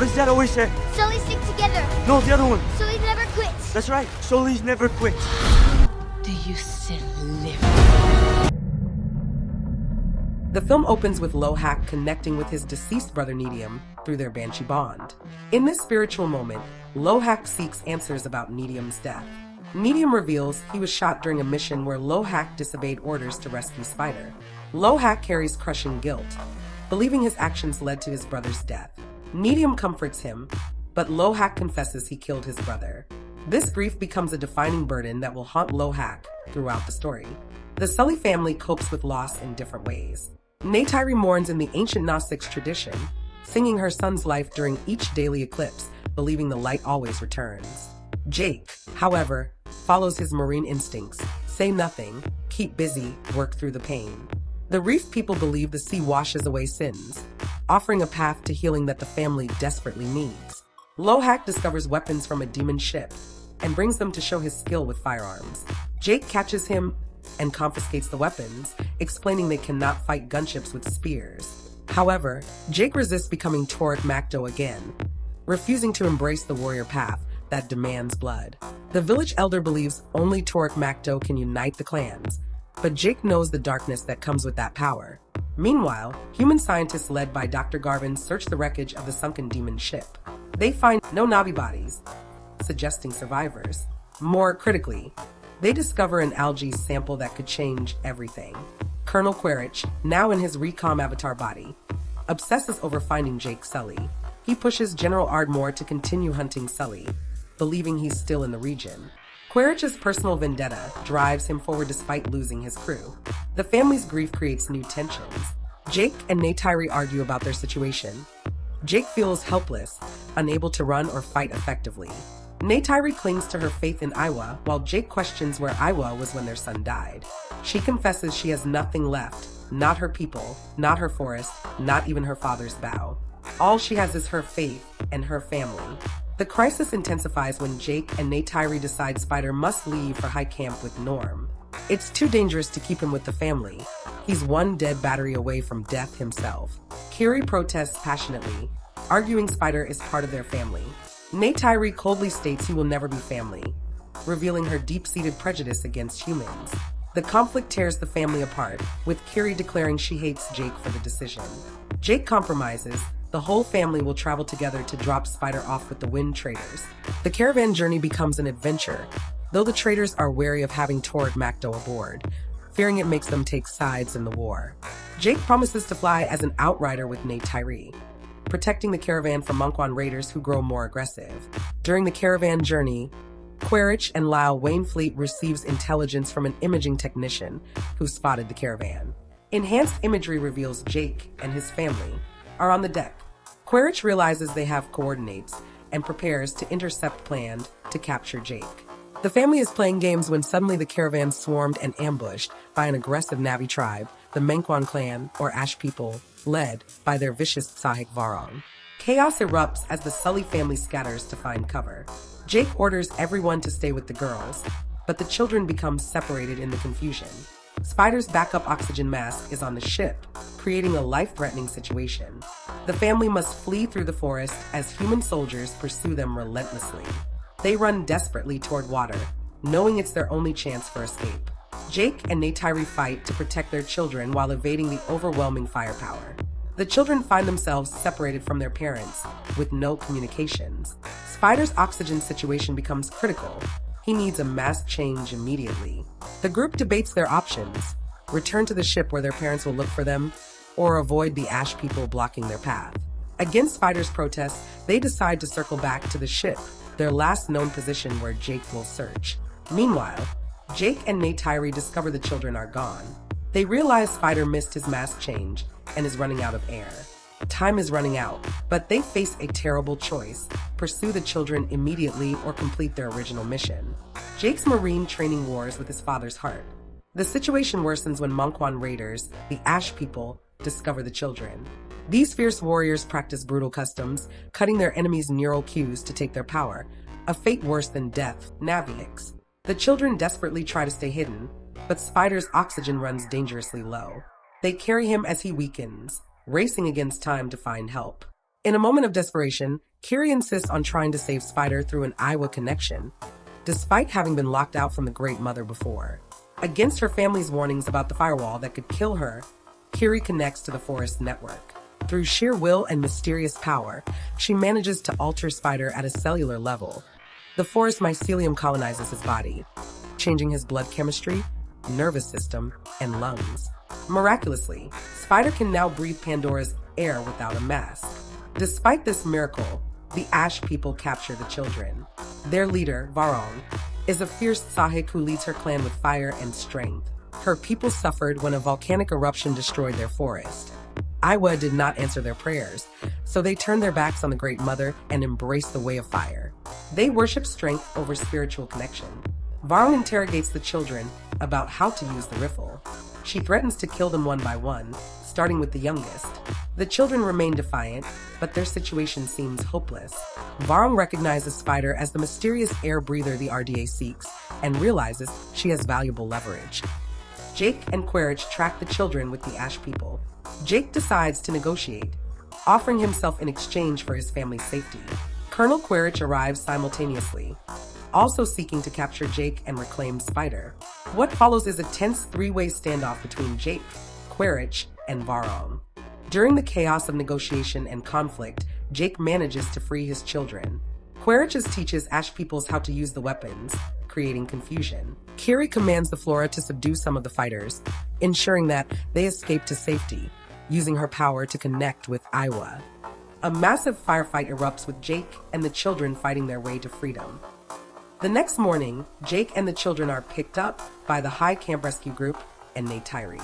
What does Dad always say? Sully stick together. No, the other one. Sully never quits. That's right. Sully's never quits. Do you still live? The film opens with Lohak connecting with his deceased brother Neytiri through their banshee bond. In this spiritual moment, Lohak seeks answers about Neytiri's death. Neytiri reveals he was shot during a mission where Lohak disobeyed orders to rescue Spider. Lohak carries crushing guilt, believing his actions led to his brother's death. Neytiri comforts him, but Lohak confesses he killed his brother. This grief becomes a defining burden that will haunt Lohak throughout the story. The Sully family copes with loss in different ways. Neytiri mourns in the ancient Gnostics tradition, singing her son's life during each daily eclipse, believing the light always returns. Jake, however, follows his marine instincts: say nothing, keep busy, work through the pain. The reef people believe the sea washes away sins, offering a path to healing that the family desperately needs. Lohak discovers weapons from a demon ship and brings them to show his skill with firearms. Jake catches him and confiscates the weapons, explaining they cannot fight gunships with spears. However, Jake resists becoming Toruk Makto again, refusing to embrace the warrior path that demands blood. The village elder believes only Toruk Makto can unite the clans, but Jake knows the darkness that comes with that power. Meanwhile, human scientists led by Dr. Garvin search the wreckage of the sunken demon ship. They find no Navi bodies, suggesting survivors. More critically, they discover an algae sample that could change everything. Colonel Quaritch, now in his recom avatar body, obsesses over finding Jake Sully. He pushes General Ardmore to continue hunting Sully, believing he's still in the region. Quaritch's personal vendetta drives him forward despite losing his crew. The family's grief creates new tensions. Jake and Neytiri argue about their situation. Jake feels helpless, unable to run or fight effectively. Neytiri clings to her faith in Iwa, while Jake questions where Iwa was when their son died. She confesses she has nothing left, not her people, not her forest, not even her father's vow. All she has is her faith and her family. The crisis intensifies when Jake and Neytiri decide Spider must leave for high camp with Norm. It's too dangerous to keep him with the family. He's one dead battery away from death himself. Kiri protests passionately, arguing Spider is part of their family. Neytiri coldly states he will never be family, revealing her deep-seated prejudice against humans. The conflict tears the family apart, with Kiri declaring she hates Jake for the decision. Jake compromises. The whole family will travel together to drop Spider off with the Wind Traders. The caravan journey becomes an adventure, though the traders are wary of having Toruk Makto aboard, fearing it makes them take sides in the war. Jake promises to fly as an outrider with Neytiri, protecting the caravan from Mangkwan raiders who grow more aggressive. During the caravan journey, Quaritch and Lau Wainfleet receives intelligence from an imaging technician who spotted the caravan. Enhanced imagery reveals Jake and his family are on the deck. Quaritch realizes they have coordinates and prepares to intercept planned to capture Jake. The family is playing games when suddenly the caravan swarmed and ambushed by an aggressive Navi tribe, the Mangkwan clan, or Ash people, led by their vicious Sahik Varang. Chaos erupts as the Sully family scatters to find cover. Jake orders everyone to stay with the girls, but the children become separated in the confusion. Spider's backup oxygen mask is on the ship, creating a life-threatening situation. The family must flee through the forest as human soldiers pursue them relentlessly. They run desperately toward water, knowing it's their only chance for escape. Jake and Neytiri fight to protect their children while evading the overwhelming firepower. The children find themselves separated from their parents, with no communications. Spider's oxygen situation becomes critical. He needs a mask change immediately. The group debates their options: return to the ship where their parents will look for them, or avoid the Ash people blocking their path. Against Spider's protests, they decide to circle back to the ship, their last known position where Jake will search. Meanwhile, Jake and Neytiri discover the children are gone. They realize Spider missed his mask change and is running out of air. Time is running out, but they face a terrible choice: pursue the children immediately or complete their original mission. Jake's marine training wars with his father's heart. The situation worsens when Mangkwan raiders, the Ash people, discover the children. These fierce warriors practice brutal customs, cutting their enemies' neural cues to take their power, a fate worse than death. Naviix. The children desperately try to stay hidden, but Spider's oxygen runs dangerously low. They carry him as he weakens, racing against time to find help. In a moment of desperation, Kiri insists on trying to save Spider through an Iowa connection, despite having been locked out from the Great Mother before. Against her family's warnings about the firewall that could kill her, Kiri connects to the forest network. Through sheer will and mysterious power, she manages to alter Spider at a cellular level. The forest mycelium colonizes his body, changing his blood chemistry, nervous system, and lungs. Miraculously, Spider can now breathe Pandora's air without a mask. Despite this miracle, the Ash people capture the children. Their leader, Varang, is a fierce Sahik who leads her clan with fire and strength. Her people suffered when a volcanic eruption destroyed their forest. Iowa did not answer their prayers, so they turned their backs on the Great Mother and embraced the way of fire. They worship strength over spiritual connection. Varang interrogates the children about how to use the riffle. She threatens to kill them one by one, starting with the youngest. The children remain defiant, but their situation seems hopeless. Varang recognizes Spider as the mysterious air breather the RDA seeks and realizes she has valuable leverage. Jake and Quaritch track the children with the Ash people. Jake decides to negotiate, offering himself in exchange for his family's safety. Colonel Quaritch arrives simultaneously, also seeking to capture Jake and reclaim Spider. What follows is a tense three-way standoff between Jake, Quaritch, and Varang. During the chaos of negotiation and conflict, Jake manages to free his children. Quaritch teaches Ash peoples how to use the weapons, creating confusion. Kiri commands the Flora to subdue some of the fighters, ensuring that they escape to safety, using her power to connect with Iowa. A massive firefight erupts with Jake and the children fighting their way to freedom. The next morning, Jake and the children are picked up by the High Camp Rescue Group and Neytiri.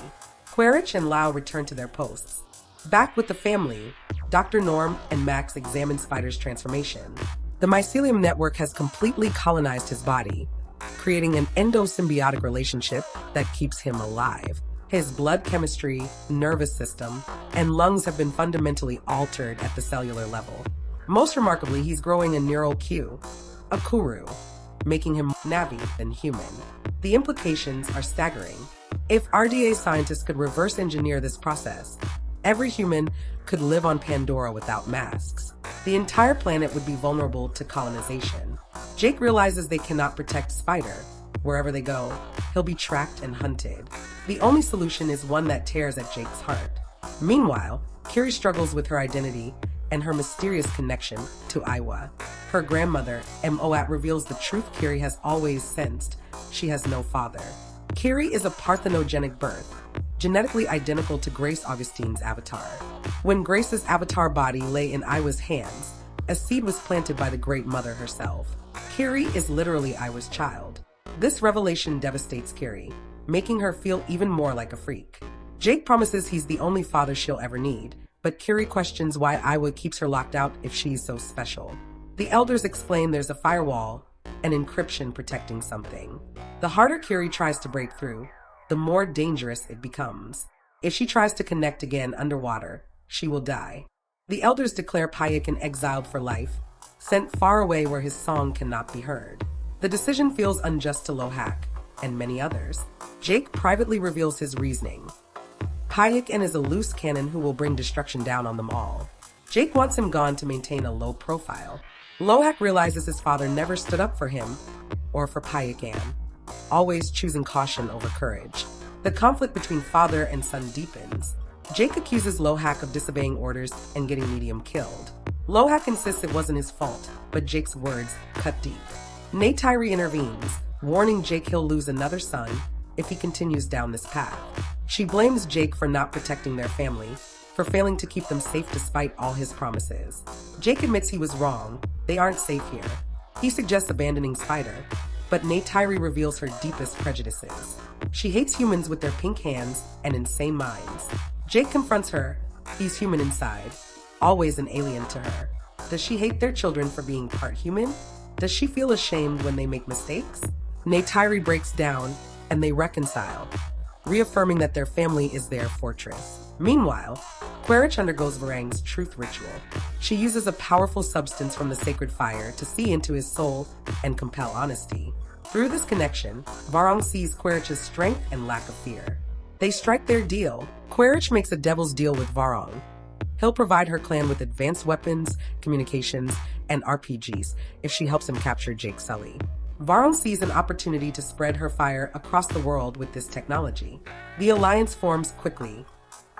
Quaritch and Lau return to their posts. Back with the family, Dr. Norm and Max examine Spider's transformation. The mycelium network has completely colonized his body, creating an endosymbiotic relationship that keeps him alive. His blood chemistry, nervous system, and lungs have been fundamentally altered at the cellular level. Most remarkably, he's growing a neural queue, a kuru, making him Navi than human. The implications are staggering. If RDA scientists could reverse engineer this process, every human could live on Pandora without masks. The entire planet would be vulnerable to colonization. Jake realizes they cannot protect Spider. Wherever they go, he'll be tracked and hunted. The only solution is one that tears at Jake's heart. Meanwhile, Kiri struggles with her identity and her mysterious connection to Iowa. Her grandmother, Moat, reveals the truth Kiri has always sensed. She has no father. Kiri is a parthenogenic birth, genetically identical to Grace Augustine's avatar. When Grace's avatar body lay in Iowa's hands, a seed was planted by the Great Mother herself. Kiri is literally Iowa's child. This revelation devastates Kiri, making her feel even more like a freak. Jake promises he's the only father she'll ever need, but Kiri questions why Iowa keeps her locked out if she's so special. The elders explain there's a firewall, an encryption protecting something. The harder Kiri tries to break through, the more dangerous it becomes. If she tries to connect again underwater, she will die. The elders declare Payakan exiled for life, sent far away where his song cannot be heard. The decision feels unjust to Lohak and many others. Jake privately reveals his reasoning. Payakan is a loose cannon who will bring destruction down on them all. Jake wants him gone to maintain a low profile. Lohak realizes his father never stood up for him or for Payakan, always choosing caution over courage. The conflict between father and son deepens. Jake accuses Lohak of disobeying orders and getting Medium killed. Lohak insists it wasn't his fault, but Jake's words cut deep. Neytiri intervenes, warning Jake he'll lose another son if he continues down this path. She blames Jake for not protecting their family, for failing to keep them safe despite all his promises. Jake admits he was wrong. They aren't safe here. He suggests abandoning Spider, but Neytiri reveals her deepest prejudices. She hates humans with their pink hands and insane minds. Jake confronts her. He's human inside, always an alien to her. Does she hate their children for being part human? Does she feel ashamed when they make mistakes? Neytiri breaks down, and they reconcile, reaffirming that their family is their fortress. Meanwhile, Quaritch undergoes Varang's truth ritual. She uses a powerful substance from the sacred fire to see into his soul and compel honesty. Through this connection, Varang sees Quaritch's strength and lack of fear. They strike their deal. Quaritch makes a devil's deal with Varang, He'll provide her clan with advanced weapons, communications, and RPGs if she helps him capture Jake Sully. Varang sees an opportunity to spread her fire across the world with this technology. The alliance forms quickly,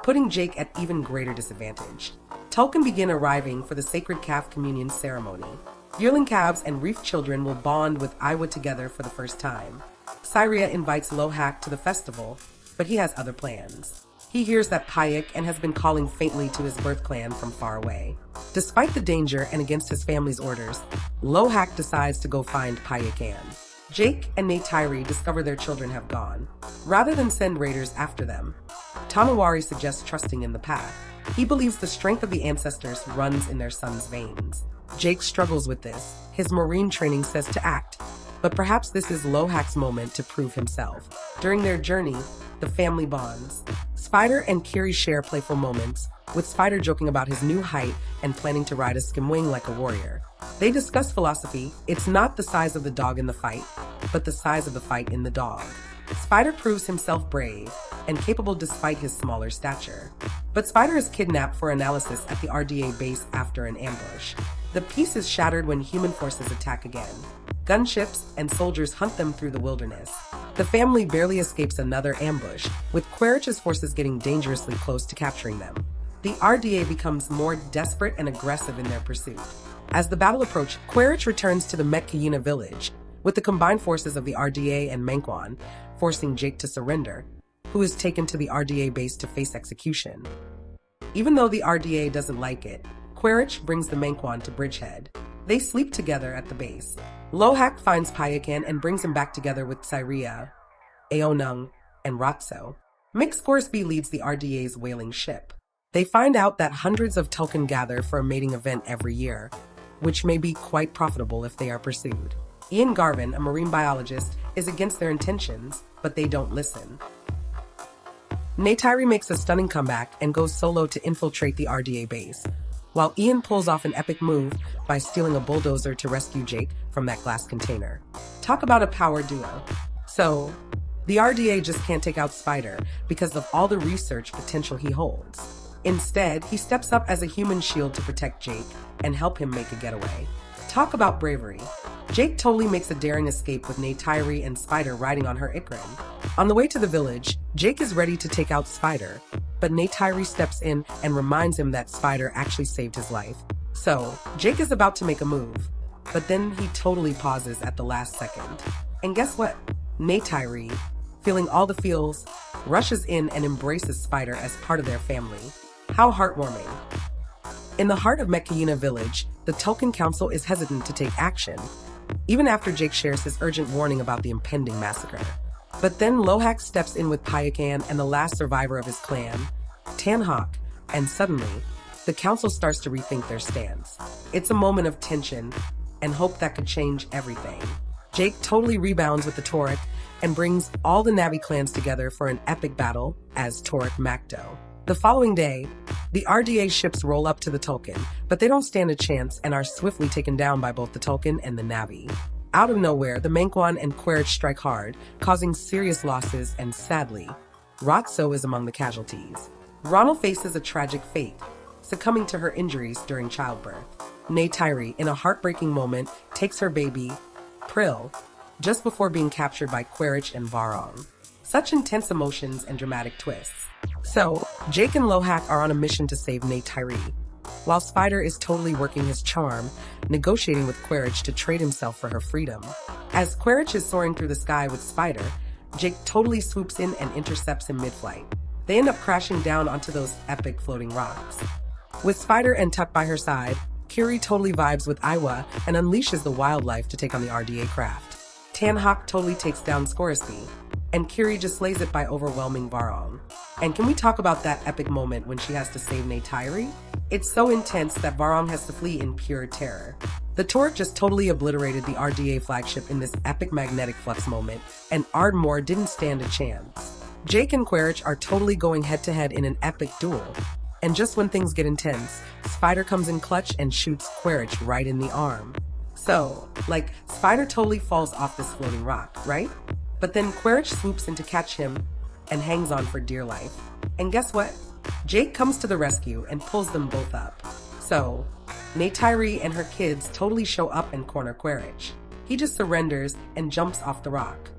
putting Jake at even greater disadvantage. Tulkun begin arriving for the sacred calf communion ceremony. Yearling calves and reef children will bond with Iwa together for the first time. Syria invites Lohak to the festival, but he has other plans. He hears that Payek and has been calling faintly to his birth clan from far away. Despite the danger and against his family's orders, Lohak decides to go find Payekan. Jake and Neytiri discover their children have gone. Rather than send raiders after them, Tanawari suggests trusting in the path. He believes the strength of the ancestors runs in their sons' veins. Jake struggles with this. His marine training says to act, but perhaps this is Lohak's moment to prove himself. During their journey, the family bonds. Spider and Kiri share playful moments, with Spider joking about his new height and planning to ride a skimwing like a warrior. They discuss philosophy. It's not the size of the dog in the fight, but the size of the fight in the dog. Spider proves himself brave and capable despite his smaller stature. But Spider is kidnapped for analysis at the RDA base after an ambush. The peace is shattered when human forces attack again. Gunships and soldiers hunt them through the wilderness. The family barely escapes another ambush, with Quaritch's forces getting dangerously close to capturing them. The RDA becomes more desperate and aggressive in their pursuit. As the battle approaches, Quaritch returns to the Mekayuna village, with the combined forces of the RDA and Mangkwan, forcing Jake to surrender, who is taken to the RDA base to face execution. Even though the RDA doesn't like it, Quaritch brings the Mangkwan to Bridgehead. They sleep together at the base. Lohak finds Payekan and brings him back together with Syria, Aonung, and Ratso. Mick Scoresby leads the RDA's whaling ship. They find out that hundreds of Tulkun gather for a mating event every year, which may be quite profitable if they are pursued. Ian Garvin, a marine biologist, is against their intentions, but they don't listen. Neytiri makes a stunning comeback and goes solo to infiltrate the RDA base, while Ian pulls off an epic move by stealing a bulldozer to rescue Jake from that glass container. Talk about a power duo. So, the RDA just can't take out Spider because of all the research potential he holds. Instead, he steps up as a human shield to protect Jake and help him make a getaway. Talk about bravery. Jake totally makes a daring escape with Neytiri and Spider riding on her Ikrin. On the way to the village, Jake is ready to take out Spider, but Neytiri steps in and reminds him that Spider actually saved his life. So, Jake is about to make a move, but then he totally pauses at the last second. And guess what? Neytiri, feeling all the feels, rushes in and embraces Spider as part of their family. How heartwarming. In the heart of Mekayuna village, the Tulkun Council is hesitant to take action, even after Jake shares his urgent warning about the impending massacre. But then Lohak steps in with Payekan and the last survivor of his clan, Tanhawk, and suddenly, the council starts to rethink their stance. It's a moment of tension and hope that could change everything. Jake totally rebounds with the Torek and brings all the Navi clans together for an epic battle as Torek Makdo. The following day, the RDA ships roll up to the Tulkun, but they don't stand a chance and are swiftly taken down by both the Tulkun and the Navi. Out of nowhere, the Mangkwan and Quaritch strike hard, causing serious losses, and sadly, Ratso is among the casualties. Ronald faces a tragic fate, succumbing to her injuries during childbirth. Neytiri, in a heartbreaking moment, takes her baby, Prill, just before being captured by Quaritch and Varang. Such intense emotions and dramatic twists. So, Jake and Lohak are on a mission to save Neytiri, while Spider is totally working his charm, negotiating with Quaritch to trade himself for her freedom. As Quaritch is soaring through the sky with Spider, Jake totally swoops in and intercepts him mid-flight. They end up crashing down onto those epic floating rocks. With Spider and Tuck by her side, Kiri totally vibes with Iwa and unleashes the wildlife to take on the RDA craft. Tanhawk totally takes down Scoresby, and Kiri just slays it by overwhelming Varang. And can we talk about that epic moment when she has to save Neytiri? It's so intense that Varang has to flee in pure terror. The Torek just totally obliterated the RDA flagship in this epic magnetic flux moment, and Ardmore didn't stand a chance. Jake and Quaritch are totally going head-to-head in an epic duel. And just when things get intense, Spider comes in clutch and shoots Quaritch right in the arm. So, Spider totally falls off this floating rock, right? But then Quaritch swoops in to catch him and hangs on for dear life. And guess what? Jake comes to the rescue and pulls them both up. So, Neytiri and her kids totally show up and corner Quaritch. He just surrenders and jumps off the rock.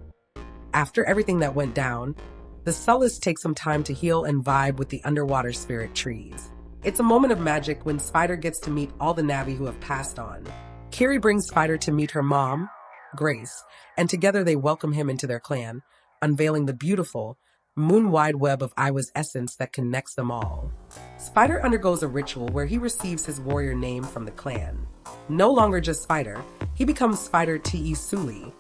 After everything that went down, the Sullys take some time to heal and vibe with the underwater spirit trees. It's a moment of magic when Spider gets to meet all the Navi who have passed on. Kiri brings Spider to meet her mom, Grace, and together they welcome him into their clan, unveiling the beautiful, moon-wide web of Iwa's essence that connects them all. Spider undergoes a ritual where he receives his warrior name from the clan. No longer just Spider, he becomes Spider Jake Sully,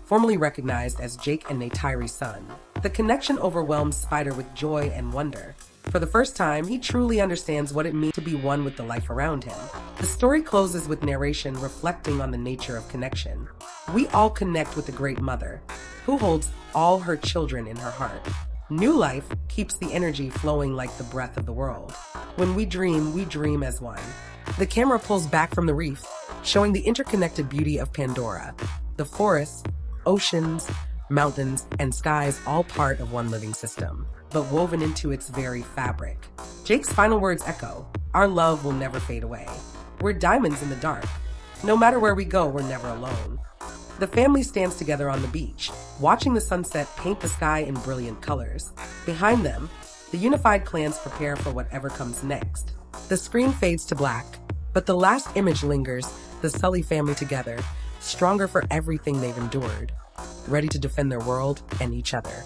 formerly recognized as Jake and Neytiri's son. The connection overwhelms Spider with joy and wonder. For the first time, he truly understands what it means to be one with the life around him. The story closes with narration reflecting on the nature of connection. We all connect with the Great Mother, who holds all her children in her heart. New life keeps the energy flowing like the breath of the world. When we dream as one. The camera pulls back from the reef, showing the interconnected beauty of Pandora. The forests, oceans, mountains, and skies all part of one living system, but woven into its very fabric. Jake's final words echo, "Our love will never fade away. We're diamonds in the dark. No matter where we go, we're never alone." The family stands together on the beach, watching the sunset paint the sky in brilliant colors. Behind them, the unified clans prepare for whatever comes next. The screen fades to black, but the last image lingers, the Sully family together, stronger for everything they've endured, ready to defend their world and each other.